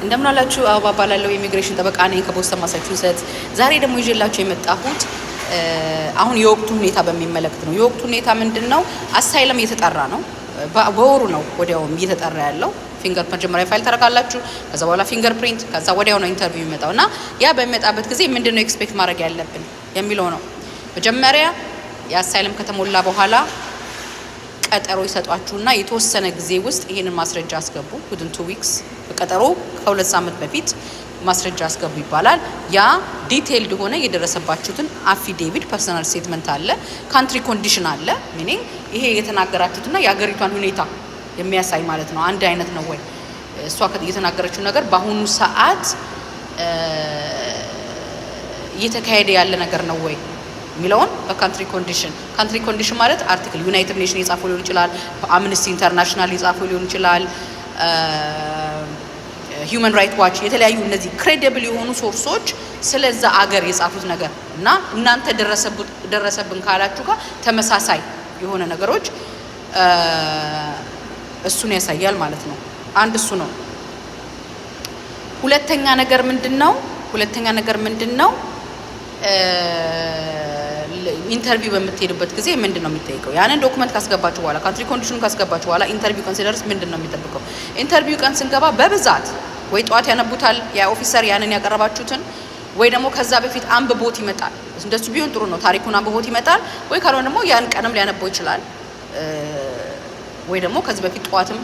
እንደምን አላችሁ? አበባ ባላለው ኢሚግሬሽን ጠበቃ ነኝ ከቦስተን ማሳቹሴትስ። ዛሬ ደግሞ ይዤላችሁ የመጣሁት አሁን የወቅቱ ሁኔታ በሚመለከት ነው። የወቅቱ ሁኔታ ምንድነው? አሳይለም እየተጠራ ነው። በወሩ ነው ወዲያውም እየተጠራ ያለው። ፊንገር መጀመሪያ ፋይል ታረጋላችሁ፣ ከዛ በኋላ ፊንገር ፕሪንት፣ ከዛ ወዲያው ነው ኢንተርቪው የሚመጣውና ያ በሚመጣበት ጊዜ ምንድነው ኤክስፔክት ማድረግ ያለብን የሚለው ነው። መጀመሪያ የአሳይለም ከተሞላ በኋላ ቀጠሮ ይሰጧችሁና የተወሰነ ጊዜ ውስጥ ይሄንን ማስረጃ አስገቡ። within 2 weeks በቀጠሮ ከ2 ሳምንት በፊት ማስረጃ አስገቡ ይባላል። ያ ዲቴይልድ ሆነ የደረሰባችሁትን አፊዴቪት ፐርሰናል ስቴትመንት አለ፣ ካንትሪ ኮንዲሽን አለ። ሚኒንግ ይሄ የተናገራችሁትና የሀገሪቷን ሁኔታ የሚያሳይ ማለት ነው። አንድ አይነት ነው ወይ እሷ የተናገረችው ነገር በአሁኑ ሰዓት እየተካሄደ ያለ ነገር ነው ወይ ሚለውን በካንትሪ ኮንዲሽን ማለት አርቲክል ዩናይትድ ኔሽን የጻፈው ሊሆን ይችላል፣ አምነስቲ ኢንተርናሽናል የጻፈው ሊሆን ይችላል፣ ሂውማን ራይት ዋች፣ የተለያዩ እነዚህ ክሬዲብል የሆኑ ሶርሶች ስለዛ አገር የጻፉት ነገር እና እናንተ ደረሰብን ካላችሁ ጋር ተመሳሳይ የሆነ ነገሮች እሱን ያሳያል ማለት ነው። አንድ እሱ ነው። ሁለተኛ ነገር ምንድነው? ኢንተርቪው በምትሄዱበት ጊዜ ምንድነው የሚጠይቀው? ያንን ዶክመንት ካስገባችሁ በኋላ ካንትሪ ኮንዲሽኑን ካስገባችሁ በኋላ ኢንተርቪው ቀን ሲደርስ ምንድነው የሚጠብቀው? ኢንተርቪው ቀን ስንገባ በብዛት ወይ ጠዋት ያነቡታል ያ ኦፊሰር ያንን ያቀረባችሁትን፣ ወይ ደግሞ ከዛ በፊት አንብቦት ይመጣል። እንደሱ ቢሆን ጥሩ ነው። ታሪኩን አንብቦት ይመጣል። ወይ ካልሆነ ደግሞ ያን ቀንም ሊያነበው ይችላል። ወይ ደግሞ ከዚህ በፊት ጠዋትም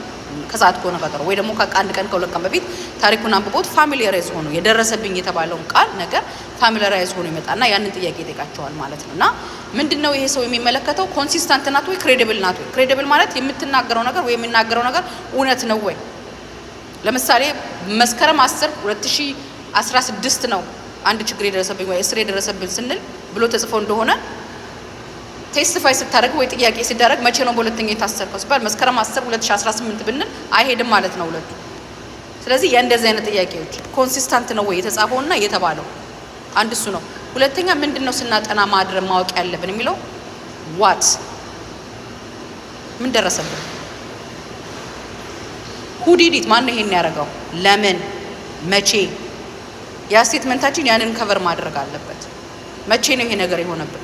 ከሰዓት ከሆነ ቀጠሮ ወይ ደግሞ ከአንድ ቀን ከሁለት ቀን በፊት ታሪኩን አንብቦት ፋሚሊያራይዝ ሆኖ የደረሰብኝ የተባለውን ቃል ነገር ፋሚሊያራይዝ ሆኖ ይመጣና ያንን ጥያቄ ይጠይቃቸዋል ማለት ነው። እና ምንድነው ይሄ ሰው የሚመለከተው? ኮንሲስተንት ናት ወይ ክሬዲብል ናት ወይ? ክሬዲብል ማለት የምትናገረው ነገር ወይ የሚናገረው ነገር እውነት ነው ወይ? ለምሳሌ መስከረም 10 2016 ነው አንድ ችግር የደረሰብኝ ወይ እስር የደረሰብኝ ስንል ብሎ ተጽፎ እንደሆነ ቴስቲፋይ ስታደርግ ወይ ጥያቄ ሲደረግ መቼ ነው በሁለተኛ የታሰርከው ሲባል መስከረም 10 2018 ብንል አይሄድም ማለት ነው ሁለቱ። ስለዚህ የእንደዚህ አይነት ጥያቄዎች ኮንሲስተንት ነው ወይ የተጻፈውና የተባለው? አንድ እሱ ነው። ሁለተኛ ምንድነው ስናጠና ማወቅ ያለብን የሚለው ዋት ምን ደረሰብን? who did it ማን ነው ይሄን ያደረገው? ለምን? መቼ? ያ ስቴትመንታችን ያንን ከቨር ማድረግ አለበት። መቼ ነው ይሄ ነገር የሆነብን?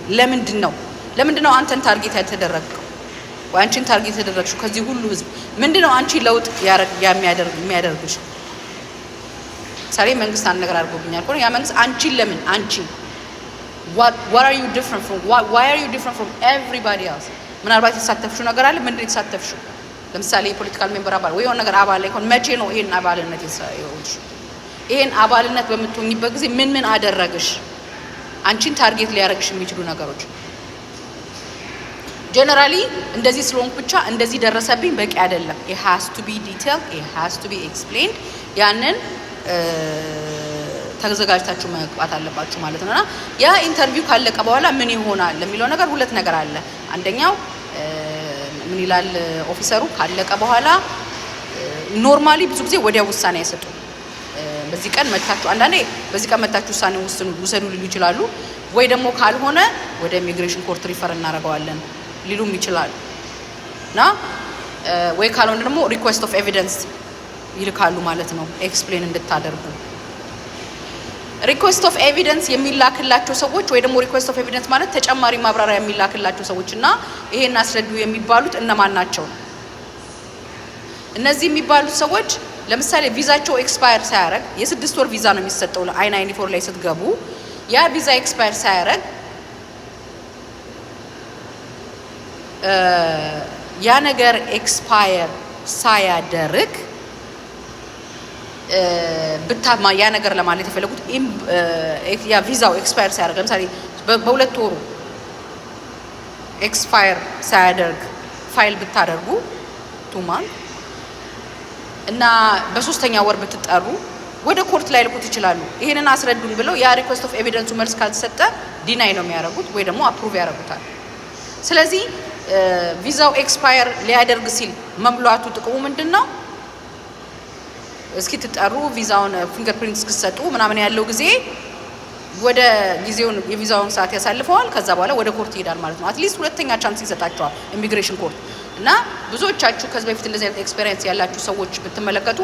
ለምንድነው አንተን ታርጌት ያልተደረገው? ወይ አንቺን ታርጌት የተደረግሽው ከዚህ ሁሉ ህዝብ? ምንድነው አንቺ ለውጥ የሚያደርግሽ? ሳሪ መንግስት አንድ ነገር አድርጎብኛል እኮ ያ መንግስት አንቺን ለምን what are you different from why are you different from everybody else? ምናልባት የተሳተፍሽው ነገር አለ። ምንድነው የተሳተፍሽው? ለምሳሌ የፖለቲካል ሜምበር አባል ወይ የሆነ ነገር አባል ላይ ሆነ መቼ ነው ይሄን አባልነት የሰየውሽ? ይሄን አባልነት በምትሆኝበት ጊዜ ምን አደረግሽ? አንቺን ታርጌት ሊያደርግሽ የሚችሉ ነገሮች ጀነራሊ እንደዚህ ስለሆንኩ ብቻ እንደዚህ ደረሰብኝ በቂ አይደለም። it has to be detailed, it has to be explained። ያንን ተዘጋጅታችሁ መግባት አለባችሁ ማለት ነውና ያ ኢንተርቪው ካለቀ በኋላ ምን ይሆናል ለሚለው ነገር ሁለት ነገር አለ። አንደኛው ምን ይላል ኦፊሰሩ ካለቀ በኋላ ኖርማሊ ብዙ ጊዜ ወዲያው ውሳኔ አይሰጡ። በዚህ ቀን መታችሁ አንዳንዴ በዚህ ቀን መታችሁ ውሳኔ ውሰዱ ሊሉ ይችላሉ። ወይ ደግሞ ካልሆነ ወደ ኢሚግሬሽን ኮርት ሪፈር እናደርገዋለን ሊሉም ይችላሉ። እና ወይ ካልሆነ ደግሞ ሪኩዌስት ኦፍ ኤቪደንስ ይልካሉ ማለት ነው ኤክስፕሌን እንድታደርጉ። ሪኩዌስት ኦፍ ኤቪደንስ የሚላክላቸው ሰዎች ወይ ደግሞ ሪኩዌስት ኦፍ ኤቪደንስ ማለት ተጨማሪ ማብራሪያ የሚላክላቸው ሰዎች እና ይሄን አስረዱ የሚባሉት እነማን ናቸው? እነዚህ የሚባሉት ሰዎች ለምሳሌ ቪዛቸው ኤክስፓየር ሳያደርግ የ6 ወር ቪዛ ነው የሚሰጠው I-94 ላይ ስትገቡ ያ ቪዛ ኤክስፓየር ሳያደርግ ያ ነገር ኤክስፓየር ሳያደርግ ብታማ ያ ነገር ለማለት የፈለጉት ያ ቪዛው ኤክስፓየር ሳያደርግ ለምሳሌ በ2 ወሩ ኤክስፓየር ሳያደርግ ፋይል ብታደርጉ 2 month እና በ3ኛ ወር ብትጠሩ ወደ ኮርት ላይ ልኩት ይችላሉ። ይሄንን አስረዱን ብለው ያ ሪኩዌስት ኦፍ ኤቪደንሱ መልስ ካልተሰጠ ዲናይ ነው የሚያደርጉት ወይ ደግሞ አፕሩቭ ያደርጉታል። ስለዚህ ቪዛው ኤክስፓየር ሊያደርግ ሲል መምሏቱ ጥቅሙ ምንድነው? እስኪ ትጠሩ ቪዛውን ፊንገርፕሪንት እስክትሰጡ ምናምን ያለው ጊዜ ወደ ጊዜውን የቪዛውን ሰዓት ያሳልፈዋል። ከዛ በኋላ ወደ ኮርት ይሄዳል ማለት ነው። አትሊስት ሁለተኛ ቻንስ ይሰጣቸዋል ኢሚግሬሽን ኮርት። እና ብዙዎቻችሁ ከዚህ በፊት እንደዚህ አይነት ኤክስፔሪየንስ ያላችሁ ሰዎች ብትመለከቱ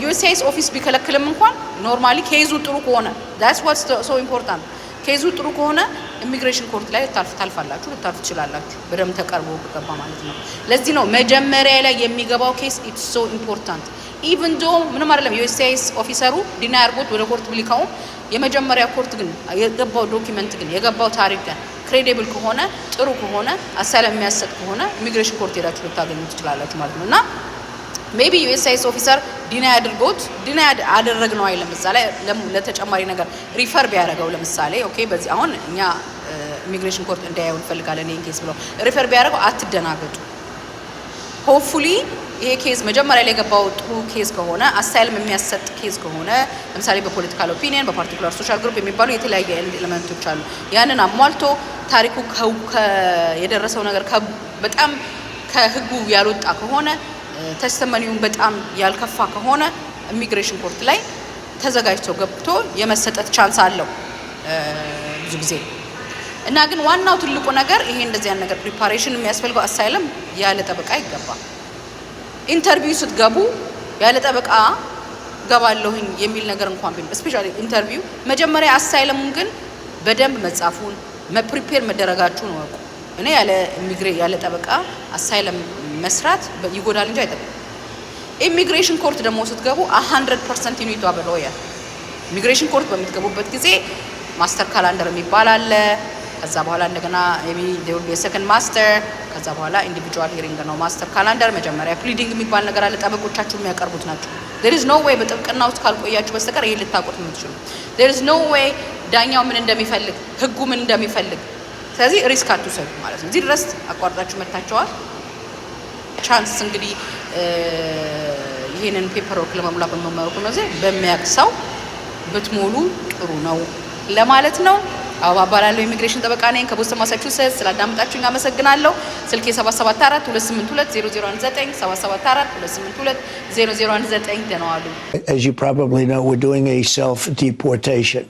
ዩኤስሲአይኤስ ኦፊስ ቢከለክልም እንኳን ኖርማሊ ኬዙ ጥሩ ከሆነ that's what's so important ኬዙ ጥሩ ከሆነ ኢሚግሬሽን ኮርት ላይ ታልፋላችሁ ልታልፉ ትችላላችሁ በደም ተቀርቦ ገባ ማለት ነው። ለዚህ ነው መጀመሪያ ላይ የሚገባው ኬስ it's so important even though ምንም አይደለም ዩኤስሲአይኤስ ኦፊሰሩ ዲናይ አድርጎት ወደ ኮርት ቢልካው የመጀመሪያ ኮርት ግን የገባው ዶክመንት ግን የገባው ታሪክ ግን ክሬዲብል ከሆነ ጥሩ ከሆነ አሳይለም የሚያሰጥ ከሆነ ኢሚግሬሽን ኮርት ሄዳችሁ ልታገኙ ትችላላችሁ ማለት ነው። እና ሜቢ ዩኤስሲአይኤስ ኦፊሰር ዲናይ አድርጎት ዲናይ አደረግነው አይደለም እዛ ላይ ለተጨማሪ ነገር ሪፈር ቢያደርገው ለምሳሌ ኦኬ በዚህ አሁን እኛ ኢሚግሬሽን ኮርት እንዲያየው እንፈልጋለን ይሄን ኬስ ብለው ሪፈር ቢያደርገው አትደናገጡ። ሆፕፉሊ ይሄ ኬዝ መጀመሪያ ላይ የገባው ጥሩ ኬዝ ከሆነ አሳይለም የሚያሰጥ ኬዝ ከሆነ ለምሳሌ በፖለቲካል ኦፒኒየን በፓርቲኩላር ሶሻል ግሩፕ የሚባሉ የተለያዩ ኤሌመንቶች አሉ ያንን አሟልቶ ታሪኩ የደረሰው ነገር በጣም ከህጉ ያልወጣ ከሆነ ተስተመኒውን በጣም ያልከፋ ከሆነ ኢሚግሬሽን ኮርት ላይ ተዘጋጅቶ ገብቶ የመሰጠት ቻንስ አለው ብዙ ጊዜ። እና ግን ዋናው ትልቁ ነገር ይሄ እንደዚህ ያን ነገር ፕሪፓሬሽን የሚያስፈልገው አሳይለም ያለ ጠበቃ ይገባል። ኢንተርቪው ስትገቡ ያለ ጠበቃ ገባለሁኝ የሚል ነገር እንኳን ቢል ስፔሻሊ ኢንተርቪው መጀመሪያ አሳይለሙን ግን በደንብ መጻፉን ፕሪፔር መደረጋችሁን ወቁ። እኔ ያለ ጠበቃ አሳይለም መስራት ይጎዳል እንጂ አይጠቅም። ኢሚግሬሽን ኮርት ደግሞ ስትገቡ 100% ዩኒቱ አበለውያ ኢሚግሬሽን ኮርት በምትገቡበት ጊዜ ማስተር ካላንደር የሚባል አለ። ከዛ በኋላ እንደገና maybe there will be a second master ከዛ በኋላ ኢንዲቪጁዋል ሂሪንግ ነው። ማስተር ካላንደር መጀመሪያ ፕሊዲንግ የሚባል ነገር አለ። ጠበቆቻችሁ የሚያቀርቡት ናቸው። there is no way በጥብቅና ውስጥ ካልቆያችሁ በስተቀር ይሄን ልታቆት የምትችሉ there is no way ዳኛው ምን እንደሚፈልግ ህጉ ምን እንደሚፈልግ ስለዚህ ሪስክ አትውሰዱ ማለት ነው። እዚህ ድረስ አቋርጣችሁ መታችኋል። ቻንስ እንግዲህ ይሄንን ፔፐር ወርክ ለመሙላት በመመረቁ ነው በሚያክሰው ብትሞሉ ጥሩ ነው ለማለት ነው። አባባላለሁ ኢሚግሬሽን ጠበቃ ነኝ ከቦስተን ማሳቹሴትስ። ስላዳመጣችሁኝ አመሰግናለሁ። ስልኬ 774-282-0019 774-282-0019 ደናዋሉ። As you probably know, we're doing a self-deportation.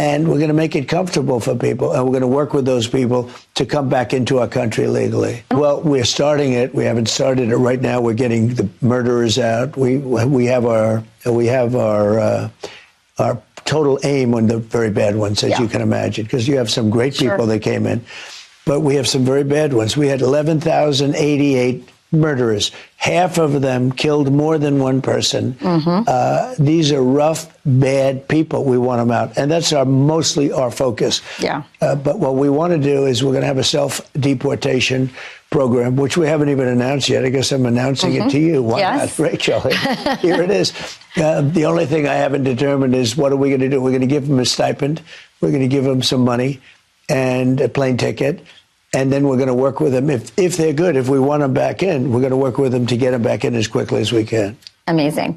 And we're going to make it comfortable for people, and we're going to work with those people to come back into our country legally. Well, we're starting it. We haven't started it right now. We're getting the murderers out. We have our total aim on the very bad ones, as you can imagine, because you have some great people that came in, but we have some very bad ones. We had 11,088 murderers. Half of them killed more than one person. These are rough, bad people. We want them out. And that's mostly our focus. But what we want to do is we're going to have a self-deportation program, which we haven't even announced yet. I guess I'm announcing it to you. Why not, Rachel? Here it is. The only thing I haven't determined is what are we going to do? We're going to give them a stipend. We're going to give them some money and a plane ticket. And then we're going to work with them. If they're good, if we want them back in, we're going to work with them to get them back in as quickly as we can. Amazing.